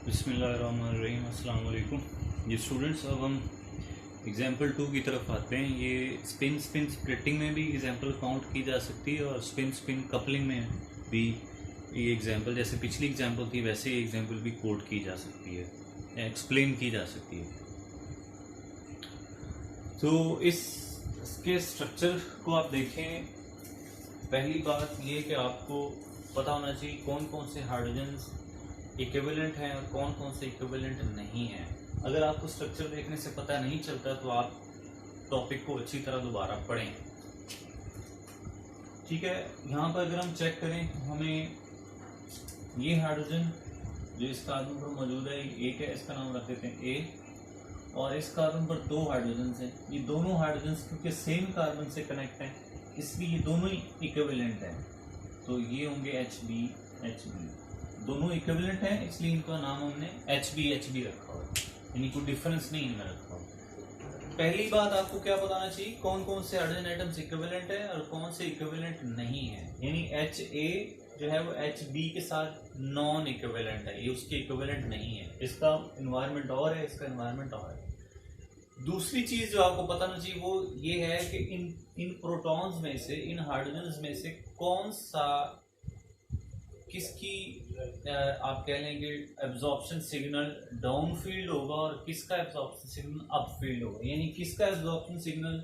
बिस्मिल्लाहिर्रहमानिर्रहीम अस्सलाम वालेकुम। ये स्टूडेंट्स, अब हम एग्जाम्पल 2 की तरफ आते हैं। ये स्पिन स्प्लिटिंग में भी एग्जाम्पल काउंट की जा सकती है और स्पिन कपलिंग में भी ये एग्जाम्पल, जैसे पिछली एग्जाम्पल थी वैसे ही एग्जाम्पल भी कोड की जा सकती है या एक्सप्लेन की जा सकती है। तो इसके स्ट्रक्चर को आप देखें। पहली बात ये कि आपको पता होना चाहिए कौन कौन से हाइड्रोजन्स इक्विवेलेंट हैं और कौन कौन से इक्विवेलेंट नहीं हैं। अगर आपको स्ट्रक्चर देखने से पता नहीं चलता तो आप टॉपिक को अच्छी तरह दोबारा पढ़ें। ठीक है, यहाँ पर अगर हम चेक करें तो हमें ये हाइड्रोजन जो इस कार्बन पर मौजूद है एक है, इसका नाम रख देते हैं ए, और इस कार्बन पर दो हाइड्रोजन हैं। ये दोनों हाइड्रोजन क्योंकि सेम कार्बन से कनेक्ट हैं इसलिए ये दोनों ही इक्विवेलेंट हैं, तो ये होंगे HB दोनों इक्विवेलेंट हैं इसलिए इनका नाम हमने HB रखा हुआ है, यानी कोई डिफरेंस नहीं इनमें रखा हुआ। पहली बात आपको क्या बताना चाहिए, कौन कौन से हाइड्रोजन एटम्स इक्विवेलेंट है और कौन से इक्विवेलेंट नहीं है। यानी HA जो है वो HB के साथ नॉन इक्विवेलेंट है, ये उसके इक्विवेलेंट नहीं है। इसका एनवायरनमेंट और है, इसका एनवायरनमेंट और है। दूसरी चीज जो आपको पता होना चाहिए वो ये है कि इन प्रोटॉन्स में से, इन हाइड्रोजन्स में से कौन सा किसकी आप कह लेंगे एब्जॉर्प्शन सिग्नल डाउन फील्ड होगा और किसका एब्जॉर्प्शन सिग्नल अप फील्ड होगा। यानी किसका absorption signal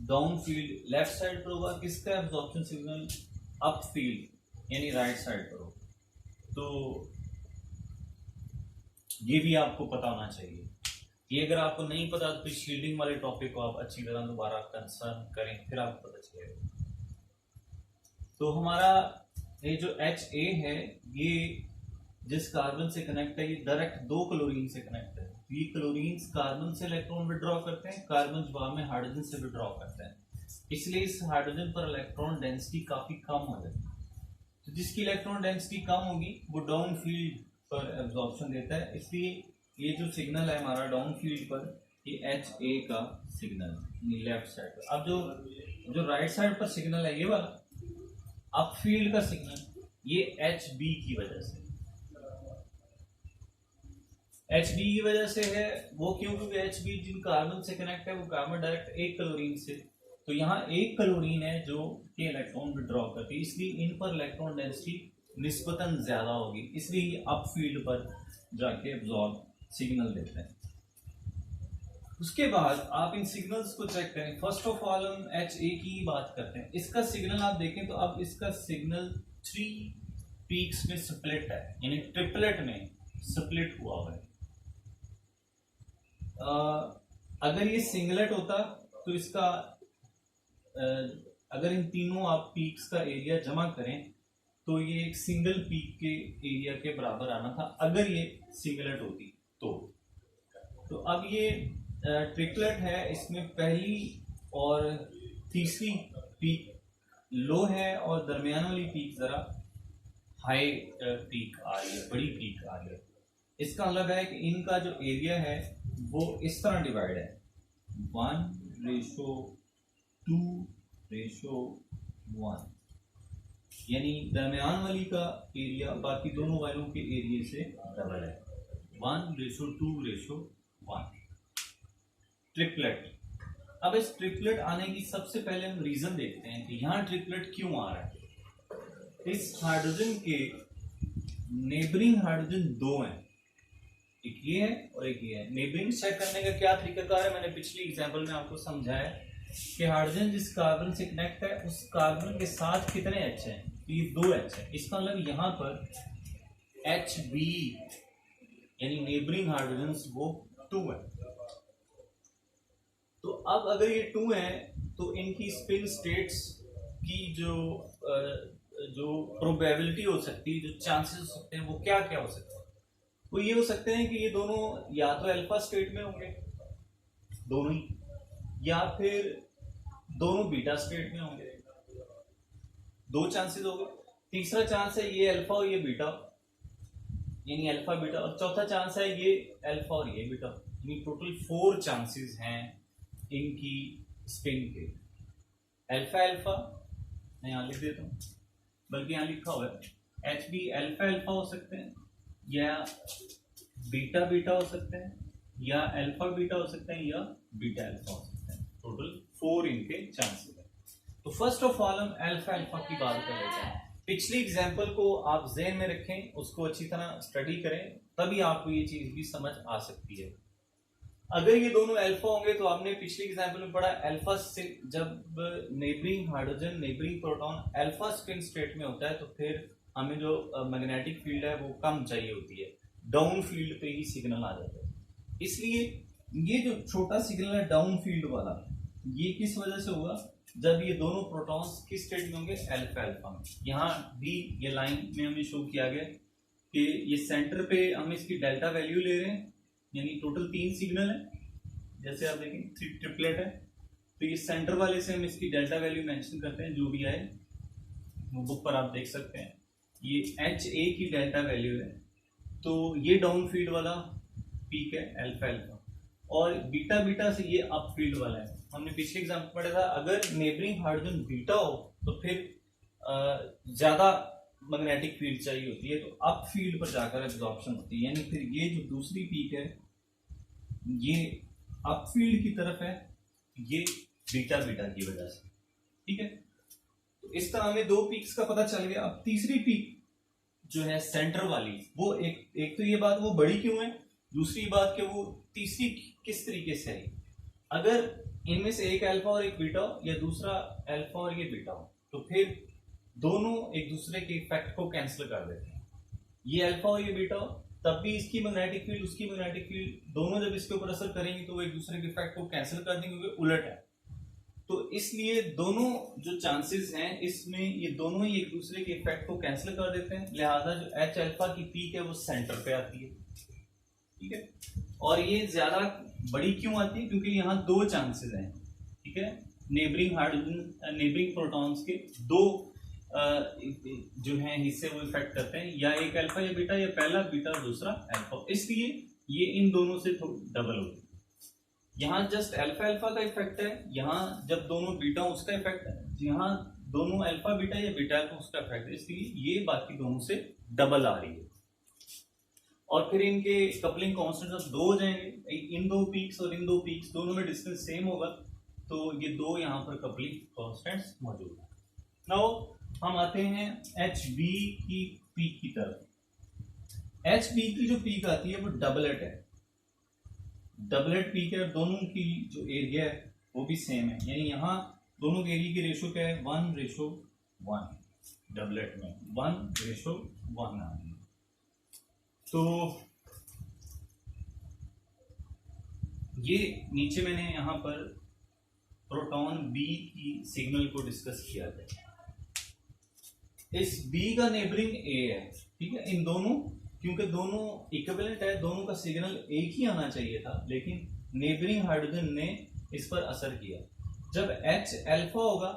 down field left side पर होगा, किसका एब्जॉर्प्शन सिग्नल अप फील्ड यानी राइट साइड पर होगा। तो ये भी आपको पता होना चाहिए। ये अगर आपको नहीं पता तो फिर शील्डिंग वाले टॉपिक को आप अच्छी तरह दोबारा कंसर्न करें, फिर आपको पता चलेगा। तो हमारा ये जो HA है ये जिस कार्बन से कनेक्ट है ये डायरेक्ट दो क्लोरीन से कनेक्ट है। तो ये क्लोरीन कार्बन से इलेक्ट्रॉन विड्रॉ करते हैं, कार्बन जवाब में हाइड्रोजन से विड्रॉ करते हैं, इसलिए इस हाइड्रोजन पर इलेक्ट्रॉन डेंसिटी काफी कम हो जाती है। तो जिसकी इलेक्ट्रॉन डेंसिटी कम होगी वो डाउन फील्ड पर एब्जॉर्प्शन देता है, इसलिए ये जो सिग्नल है हमारा डाउन फील्ड पर ये HA का सिग्नल लेफ्ट साइड पर। अब जो राइट साइड पर सिग्नल है ये वाला अप फील्ड का सिग्नल, ये HB की वजह से, HB की वजह से है। वो क्यों? क्योंकि HB जिन कार्बन से कनेक्ट है वो कार्बन डायरेक्ट एक क्लोरीन से, तो यहाँ एक क्लोरीन है जो के इलेक्ट्रॉन विड्रॉ करती है, इसलिए इन पर इलेक्ट्रॉन डेंसिटी निस्बतन ज्यादा होगी, इसलिए ये अप फील्ड पर जाके एब्जॉर्ब सिग्नल देते हैं। उसके बाद आप इन सिग्नल्स को चेक करें। फर्स्ट ऑफ ऑल हम HA की बात करते हैं। इसका सिग्नल आप देखें तो अब इसका सिग्नल 3 पीक्स में स्प्लिट है, यानी ट्रिपलेट में स्प्लिट हुआ है। अगर ये सिंगलेट होता तो इसका अगर इन तीनों आप पीक्स का एरिया जमा करें तो ये एक सिंगल पीक के एरिया के बराबर आना था अगर ये सिंगलेट होती तो अब ये ट्रिपलेट है, इसमें पहली और तीसरी पीक लो है और दरमियान वाली पीक जरा हाई पीक आ रही है, बड़ी पीक आ रही है। इसका मतलब है कि इनका जो एरिया है वो इस तरह डिवाइड है 1:2:1, यानी दरमियान वाली का एरिया बाकी दोनों वालों के एरिया से डबल है, 1:2:1 ट्रिपलेट। अब इस ट्रिपलेट आने की सबसे पहले हम रीजन देखते हैं कि यहाँ ट्रिपलेट क्यों आ रहा है। इस हाइड्रोजन के नेबरिंग हाइड्रोजन दो हैं, एक ये है और एक ये है। नेबरिंग चेक करने का क्या तरीकाकार है, मैंने पिछली एग्जांपल में आपको समझाया कि हाइड्रोजन जिस कार्बन से कनेक्ट है उस कार्बन के साथ कितने H हैं, तो ये 2 H है। इसका मतलब यहाँ पर HB यानी नेबरिंग हाइड्रोजन वो 2 है। तो अब अगर ये 2 है तो इनकी स्पिन स्टेट्स की जो प्रोबेबिलिटी हो सकती है, जो चांसेस हो सकते हैं वो क्या क्या हो सकते हैं। तो ये हो सकते हैं कि ये दोनों या तो अल्फा स्टेट में होंगे दोनों ही, या फिर दोनों बीटा स्टेट में होंगे, 2 चांसेस हो गए। तीसरा चांस है ये अल्फा और ये बीटा, यानी अल्फा बीटा, और चौथा चांस है ये अल्फा और ये बीटा, यानी टोटल 4 चांसेस हैं इनकी स्पिन के। अल्फा अल्फा मैं यहां लिख देता हूं, बल्कि यहां लिखा हुआ है HB अल्फा अल्फा हो सकते हैं या बीटा बीटा हो सकते हैं, या अल्फा बीटा हो सकते हैं, या बीटा अल्फा हो सकते हैं। टोटल 4 इनके चांसेस है। तो फर्स्ट ऑफ ऑल हम अल्फा अल्फा की बात कर लेते हैं। पिछली एग्जाम्पल को आप ज़हन में रखें, उसको अच्छी तरह स्टडी करें, तभी आपको ये चीज भी समझ आ सकती है। अगर ये दोनों अल्फा होंगे तो आपने पिछली एग्जाम्पल में पढ़ा अल्फा से जब neighbouring hydrogen neighbouring proton alpha spin state में होता है तो फिर हमें जो मैग्नेटिक फील्ड है वो कम चाहिए होती है, डाउन फील्ड पे ही सिग्नल आ जाता है। इसलिए ये जो छोटा सिग्नल है डाउन फील्ड वाला, ये किस वजह से होगा, जब ये दोनों प्रोटॉन्स किस स्टेट में होंगे, अल्फा अल्फा में। यहाँ भी ये लाइन में हमें शो किया गया कि ये सेंटर पे हम इसकी डेल्टा वैल्यू ले रहे हैं, यानी टोटल 3 सिग्नल है, जैसे आप देखें ट्रिपलेट है, तो ये सेंटर वाले से हम इसकी डेल्टा वैल्यू मेंशन करते हैं, जो भी आए वो बुक पर आप देख सकते हैं। ये HA की डेल्टा वैल्यू है, तो ये डाउन फील्ड वाला पीक है अल्फा अल्फा, और बीटा बीटा से ये अप फील्ड वाला है। हमने पिछले एग्जाम्पल पढ़ा था अगर नेबरिंग हाइड्रोजन बीटा हो तो फिर ज्यादा मैग्नेटिक फील्ड चाहिए होती है, तो अप फील्ड पर जाकर एब्जॉर्प्शन होती है, यानी फिर ये जो दूसरी पीक है ये अप फील्ड की तरफ है, ये बीटा बीटा की वजह से। ठीक है, तो इस तरह हमें 2 पीक्स का पता चल गया। अब तीसरी पीक जो है सेंटर वाली, वो एक तो ये बात वो बड़ी क्यों है, दूसरी बात कि वो तीसरी किस तरीके से है। अगर इनमें से एक अल्फा और एक बीटा हो, या दूसरा अल्फा और ये बीटा हो, तो फिर दोनों एक दूसरे के इफेक्ट को कैंसिल कर देते हैं। ये अल्फा और ये बीटा हो, तब भी इसकी मैग्नेटिक फील्ड उसकी मैग्नेटिक फील्ड दोनों जब इसके ऊपर असर करेंगे तो वो एक दूसरे के इफेक्ट को कैंसिल कर देंगे, क्योंकि उलट है। तो इसलिए दोनों जो चांसेस हैं इसमें ये दोनों ही एक दूसरे के इफेक्ट को कैंसिल कर देते हैं, लिहाजा जो H अल्फा की पीक है वो सेंटर पे आती है। ठीक है, और ये ज्यादा बड़ी क्यों आती है, क्योंकि यहाँ 2 चांसेस हैं। ठीक है, नेबरिंग हाइड्रोजन नेबरिंग प्रोटॉन्स के 2 जो हैं हिस्से वो इफेक्ट करते हैं, या एक अल्फा या बीटा, या पहला बीटा और दूसरा अल्फा, इसलिए ये इन दोनों से डबल होगी। यहाँ जस्ट अल्फा अल्फा का इफेक्ट है, यहाँ जब दोनों बीटा उसका इफेक्ट है, यहाँ दोनों अल्फा बीटा या बीटा अल्फा उसका इफेक्ट है, इसलिए ये बाकी दोनों से डबल आ रही है। और फिर इनके कपलिंग कांस्टेंट जब 2 हो जाएंगे, इन 2 पीक्स और इन 2 पीक्स दोनों में डिस्टेंस सेम होगा, तो ये 2 यहाँ पर कपलिंग कांस्टेंट्स मौजूद है। नाउ हम आते हैं HB की पीक की तरफ। HB की जो पीक आती है वो डबलेट है, डबलेट पीक है, दोनों की जो एरिया है वो भी सेम है, यानी यहाँ दोनों के एरिया की रेशो क्या है, 1:1, डबलेट में 1:1 आ रही है। तो ये नीचे मैंने यहाँ पर प्रोटॉन B की सिग्नल को डिस्कस किया था। इस B का नेबरिंग A है, ठीक है, इन दोनों क्योंकि दोनों इक्विवेलेंट है, दोनों का सिग्नल एक ही आना चाहिए था, लेकिन नेबरिंग हाइड्रोजन ने इस पर असर किया। जब H अल्फा होगा,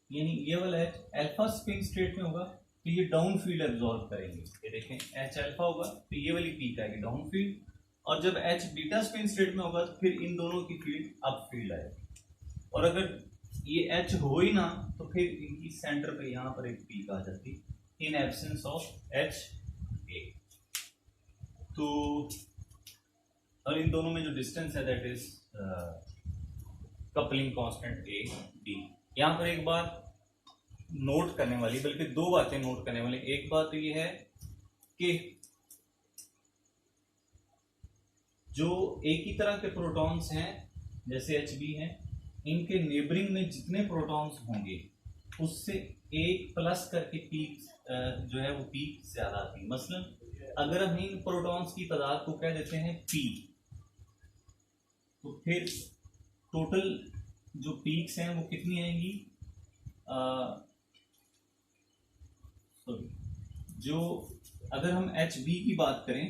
यानी ये वाला H अल्फा स्पिन स्टेट में होगा, तो ये डाउन फील्ड एब्जॉर्ब करेंगे। ये देखें H अल्फा होगा तो ये वाली पीक आएगी डाउन फील्ड, और जब H बीटा स्पिन स्टेट में होगा तो फिर इन दोनों की फील्ड अप फील्ड आएगी। और अगर ये H हो ही ना तो फिर इनकी सेंटर पे यहाँ पर एक पीक आ जाती in absence of H A। तो और इन दोनों में जो डिस्टेंस है that is coupling constant A D। यहाँ पर एक बात नोट करने वाली, बल्कि 2 बातें नोट करने वाली। एक बात तो ये है कि जो एक ही तरह के प्रोटॉन्स हैं जैसे HB हैं, इनके नेबरिंग में जितने प्रोटॉन्स होंगे उससे 1 प्लस करके पीक जो है वो पीक ज्यादा आती है। मसलन अगर हम इन प्रोटॉन्स की तादाद को कह देते हैं P, तो फिर टोटल जो पीक्स हैं वो कितनी आएंगी, जो अगर हम HB की बात करें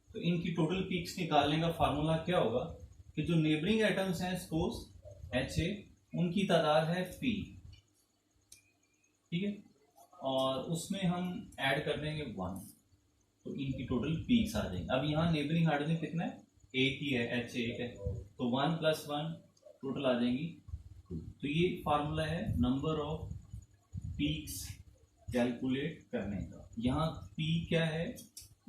तो इनकी टोटल पीक्स निकालने का फार्मूला क्या होगा कि जो नेबरिंग एटम्स हैं सपोज HA, उनकी तादाद है P, ठीक है, और उसमें हम ऐड कर देंगे 1, तो इनकी टोटल पीक्स आ जाएंगे। अब यहाँ नेबरिंग हाइड्रोजन कितना है, एक ही है, HA एक है, तो 1 + 1 टोटल आ जाएंगी 2। तो ये फार्मूला है नंबर ऑफ पीक्स कैलकुलेट करने का। यहाँ P क्या है,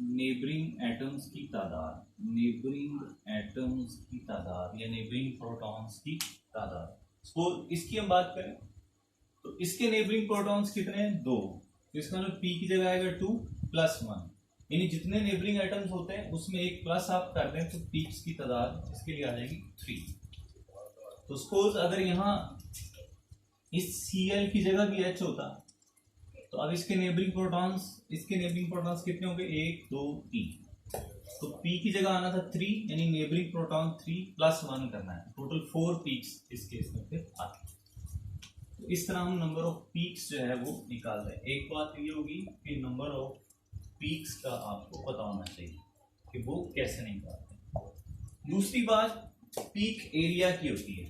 नेबरिंग एटम्स की तादाद, नेबरिंग एटम्स की तादाद या नेबरिंग प्रोटॉन्स की तादाद। सपोज इसकी हम बात करें तो इसके नेबरिंग प्रोटॉन्स कितने हैं? 2। तो इसका मतलब पी की जगह आएगा 2 + 1, यानी जितने नेबरिंग एटम्स होते हैं उसमें एक प्लस आप कर दें तो पीक्स की तादाद इसके लिए आ जाएगी 3। तो सपोज अगर यहाँ इस Cl की जगह भी H होता तो अब इसके नेबरिंग प्रोटॉन्स कितने होंगे? 1 2 3। तो P की जगह आना था 3, यानी नेबरिंग प्रोटॉन 3 + 1 करना है, टोटल 4 पीक्स इस केस में फिर आते हैं। तो इस तरह हम नंबर ऑफ पीक्स जो है वो निकाल रहे हैं। एक बात ये होगी कि नंबर ऑफ पीक्स का आपको पता होना चाहिए कि वो कैसे निकालते हैं। दूसरी बात पीक एरिया की होती है।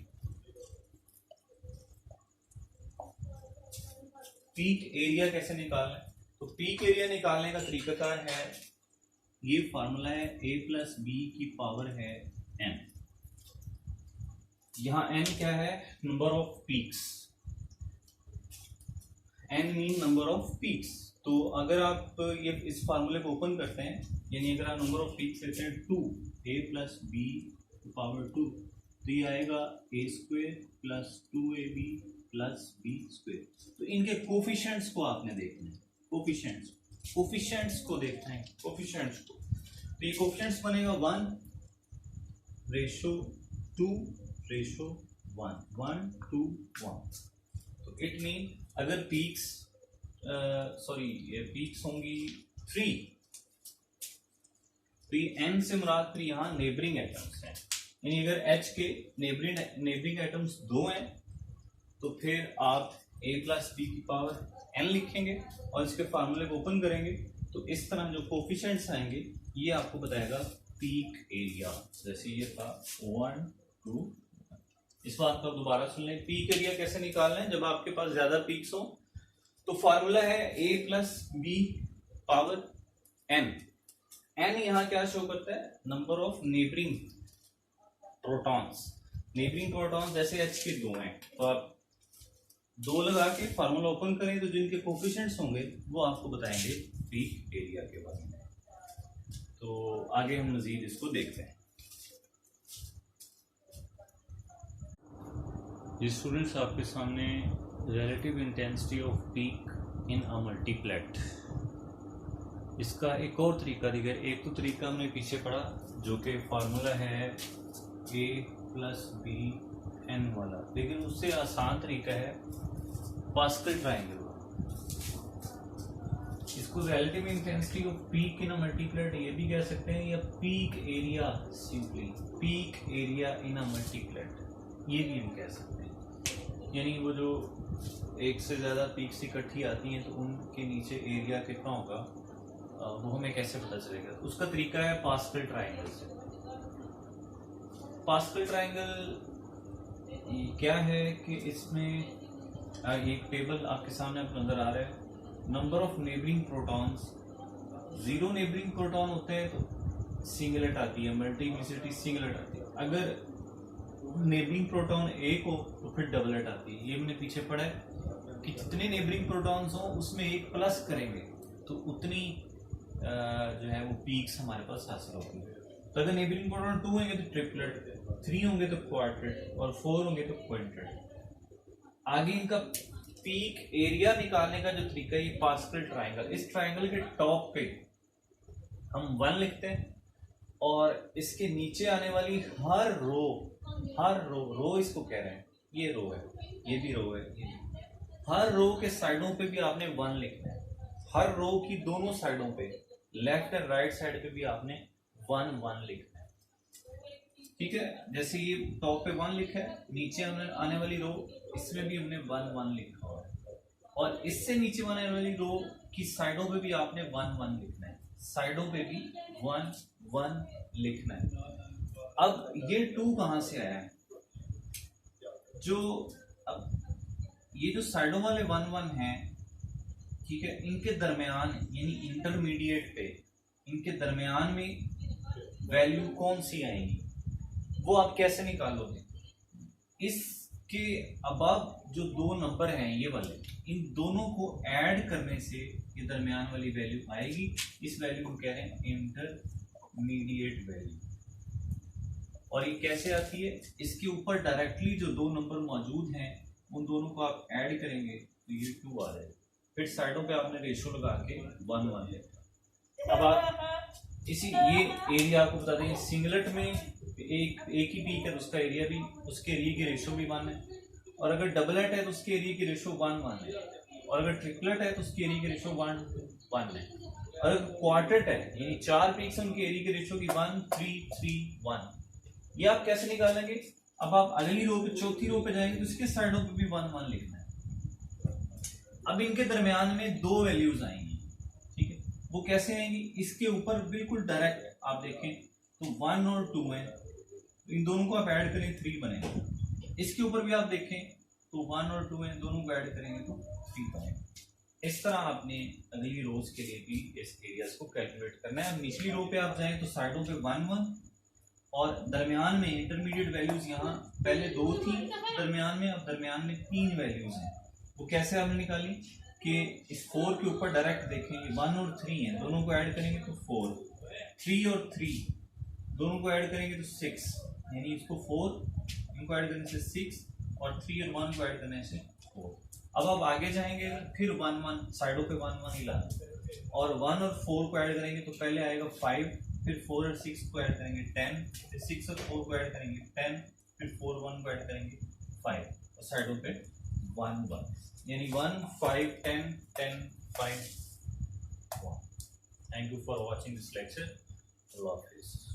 पीक एरिया कैसे निकालना है? तो पीक एरिया निकालने का तरीकाकार है, ये फार्मूला है a + b की पावर है n। यहां n क्या है? Number of peaks. n mean number of peaks. तो अगर आप ये इस फार्मूले को ओपन करते हैं, यानी अगर आप नंबर ऑफ पीक्स लेते हैं 2 a + b की पावर 2, तो ये आएगा a² + 2ab + b²। तो इनके कोफिशिएंट्स को आपने देखना है, कोफिशिएंट्स को देखना है, कोफिशिएंट्स को। तो ये कोफिशिएंट्स बनेगा 1:2:1, 1:1। तो इट मीन अगर पीक्स पीक्स होंगी 3, तो ये n से मुराद फिर यहाँ नेबरिंग एटम्स हैं, यानी अगर H के नेबरिंग एटम्स 2 हैं तो फिर आप a + b की पावर n लिखेंगे और इसके फार्मूले को ओपन करेंगे तो इस तरह जो कोफिशिएंट्स आएंगे ये आपको बताएगा पीक एरिया। जैसे ये था 1 2। इस बात को दोबारा सुन लें, पीक एरिया कैसे निकालना है जब आपके पास ज्यादा पीक्स हो। तो फार्मूला है a + b power n। n यहाँ क्या शो करता है? Number of neighbouring protons. Neighbouring protons जैसे H के 2 हैं तो आप 2 लगा के फार्मूला ओपन करें तो जिनके कोफिशिएंट्स होंगे वो आपको बताएंगे पीक एरिया के बारे में। तो आगे हम मजीद इसको देखते हैं। ये स्टूडेंट्स आपके सामने relative intensity of peak in a multiplet, इसका एक और तरीका दिखा। एक तो तरीका हमने पीछे पढ़ा जो कि फार्मूला है a + b n वाला, लेकिन उससे आसान तरीका है पास्कल ट्रायंगल। इसको relative intensity of peak in a multiplet ये भी कह सकते हैं, या peak area, simply peak area in a multiplet ये भी हम कह सकते हैं। यानी वो जो एक से ज़्यादा पीक्स इकट्ठी आती हैं तो उनके नीचे एरिया कितना होगा वो हमें कैसे पता चलेगा? उसका तरीका है पास्कल ट्रायंगल से। पास्कल ट्रायंगल क्या है कि इसमें एक टेबल आपके सामने नजर आ रहा है। Number of neighbouring protons, 0 neighbouring proton होते हैं तो सिंगलेट आती है, मल्टीप्लिसिटी सिंगलेट आती है। अगर नेबरिंग प्रोटॉन 1 हो तो फिर डबलेट आती है। ये हमने पीछे पढ़ा है कि जितने नेबरिंग प्रोटॉन्स हो उसमें एक प्लस करेंगे तो उतनी जो है वो पीक्स हमारे पास हासिल होती है। तो अगर नेबरिंग प्रोटॉन 2 होंगे तो ट्रिपलेट, 3 होंगे तो क्वाड्रेट और 4 होंगे तो क्विंटेट। आगे इनका पीक एरिया निकालने का जो तरीका है ये पास्कल ट्रायंगल। इस ट्रायंगल के टॉप पे हम 1 लिखते हैं और इसके नीचे आने वाली हर रो इसको कह रहे हैं, ये रो है, ये भी रो है, ये हर रो के साइडों पे भी आपने 1 लिखना है। हर रो की दोनों साइडों पे, लेफ्ट और राइट साइड पे भी आपने 1 1 लिखना है। ठीक है, जैसे ये टॉप पे 1 लिखा है, नीचे आने वाली रो इसमें भी हमने 1 1 लिखा हुआ है और इससे नीचे आने वाली रो की साइडों पे भी आपने 1 1 लिखना है, साइडों पे भी 1 1 लिखना है। अब ये 2 कहां से आया है? अब ये जो साइडों वाले 1 1 हैं, ठीक है, इनके दरमियान यानी इंटरमीडिएट पे इनके दरमियान में वैल्यू कौन सी आएंगी वो आप कैसे निकालोगे? इस कि अब आप जो दो नंबर हैं ये वाले, इन दोनों को ऐड करने से ये दरमियान वाली वैल्यू आएगी। इस वैल्यू को कह रहे हैं इंटरमीडिएट वैल्यू। और ये कैसे आती है, इसके ऊपर डायरेक्टली जो दो नंबर मौजूद हैं उन दोनों को आप ऐड करेंगे तो ये 2 आ जाएगा। फिर साइडों पे आपने रेशो लगा के 1 1 है। अब आप इसी ये एरिया आपको बता दें, सिंगलेट में एक ही पीक है तो उसका एरिया भी, उसके एरिया की रेशो भी 1 है। और अगर डबलेट है तो उसके एरिया की रेशो 1 1 है। और अगर ट्रिपलेट है तो उसके एरिया की रेशो 1 1 है। और अगर क्वार्टेट है यानी 4 पीक्स हैं उनके एरिया की रेशो की 1 3 3 1। ये आप कैसे निकालेंगे, अब आप अगली रो पे चौथी रो पे जाएंगे तो इसके साइडों पे भी 1 1 लिखना है। अब इनके दरमियान में दो वैल्यूज आएंगी, ठीक है, वो कैसे आएंगी, इसके ऊपर बिल्कुल डायरेक्ट आप देखें तो 1 और 2 है, इन दोनों को आप ऐड करें 3 बनेगा। इसके ऊपर भी आप देखें तो 1 और 2 है, दोनों को ऐड करेंगे तो 3 बनेगा। इस तरह आपने अगली रोज के लिए भी इस एरियाज को कैलकुलेट करना है। अब निचली रो पे आप जाएं तो साइडों पे 1 1 और दरमियान में इंटरमीडिएट वैल्यूज, यहाँ पहले 2 थी दरमियान में, अब दरमियान में 3 वैल्यूज हैं। वो कैसे हमने निकाली कि इस 4 के ऊपर डायरेक्ट देखेंगे 1 और 3 है, दोनों को ऐड करेंगे तो 4, 3 और 3 दोनों को ऐड करेंगे तो 6, यानी इसको 4 इनको ऐड करने से 6 और 3 और 1 को ऐड करने से 4। अब आप आगे जाएंगे फिर 1 1 साइडों पे 1 1 ही लाना, और 1 और 4 को ऐड करेंगे तो पहले आएगा 5, फिर 4 और 6 को ऐड करेंगे 10, फिर 6 और 4 को ऐड करेंगे 10, फिर 4 1 को ऐड करेंगे 5 और साइडों पे 1 1, यानी 1 5 10 10 5 1। Thank you for watching this lecture. अल्लाह हाफिज़।